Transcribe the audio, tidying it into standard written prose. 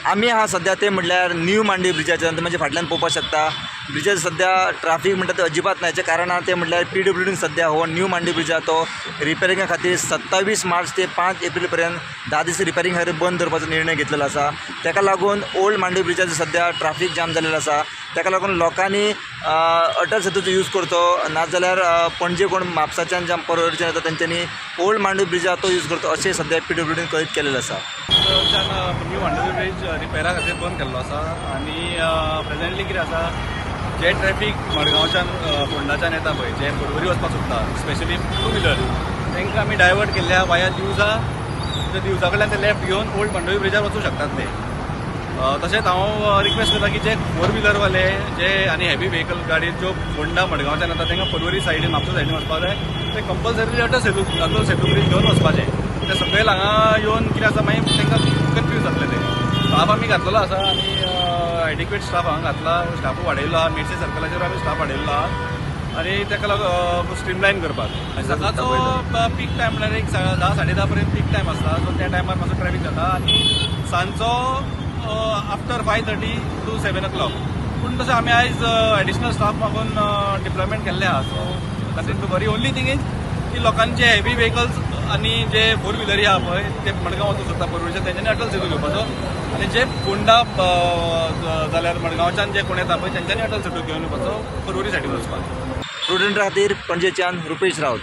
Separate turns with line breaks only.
आमी आहा सध्या ते म्हटल्यार न्यू मांडवी ब्रिजाचेर म्हणजे फाटल्यान पळोवपाक शकता ब्रिजाचेर सध्या ट्राफीक म्हणटा ते अजिबात ना. हेचे कारण ते म्हटल्यार PWDन सध्या हो न्यू मांडवी ब्रिज आहा तो रिपेरिंगा खातीर 27 मार्च ते 5 एप्रील पर्यंत 10 दीस रिपेरिंग खातीर बंद दवरपाचो निर्णय घेतलेलो आसा. ताका लागून ओल्ड मांडवी ब्रिजाचेर सध्या ट्राफीक जाम जाल्लेलो आसा. ताका लागून लोकांनी अटल सेतूचो यूज करचो नाजाल्यार पणजे कोण म्हापसाच्यान जावं परवरीच्यान येता तेंच्यांनी ओल्ड मांडवी ब्रिज आहा तो यूज करचो अशें सध्या PWDन कळीत केलेलें आसा.
न्यू मांडवी ब्रिज रिपेरा खातीर बंद केल्लो आसा आनी प्रेजेंटली कितें आसा जे ट्रॅफिक मडगांवच्यान फोंडाच्यान येता पळय जे परवरी वचपाक सोदता स्पेशली टू व्हिलर तांकां आमी डायवर्ट केल्ल्या वाया दिवजा दिवजा कडल्यान ते लेफ्ट घेवन ओल्ड मांडवी ब्रिजार वचूंक शकतात ते. तशेंच हांव रिक्वेस्ट करता की जे फोर व्हिलरवाले जे आनी हेवी व्हेकल गाडी ज्यो फोंडा मडगांवच्यान येता तांकां परवरी सायडीन म्हापसा सायडीन वचपाक जाय ते कंपल्सरी अटल सेतू ब्रिज घेवन वचपाचें. ते सकयल हांगा येवन कितें आसा मागीर तांकां कन्फ्यूज जातले ते. स्टाफ आमी घातलेलो आसा आनी एडिक्वेट स्टाफ हांगा घातला स्टाफूय वाडयल्लो आहा मेडसे सर्कलाचेर आमी स्टाफ वाडयल्लो आहा आनी ताका लागून स्ट्रीमलायन करपाक सकाळचो पीक टायम म्हणल्यार एक 10-10:30 पर्यंत पीक टायम आसता सो त्या टायमार मातसो ट्रॅफिक जाता आनी सांजचो आफ्टर 5:30 to 7 o'clock. पूण तशें आमी आयज एडिशनल स्टाफ मागून डिप्लॉयमेंट केल्ले आहा so nothing to worry. Only thing is की लोकांचे हेवी व्हेकल्स आनी जे फोर व्हिलरी आहा पळय ते मडगांव वचूंक सोदता परवरीच्या तेंच्यांनी अटल सेतू घेवपाचो आनी जे फोंडा जाल्यार मडगांवच्यान जे कोण येता पळय तेंच्यांनी अटल सेतू घेवन येवपाचो परवरी सायडीन वचपाक.
स्टुडंटा खातीर पणजेच्यान रुपेश रावत.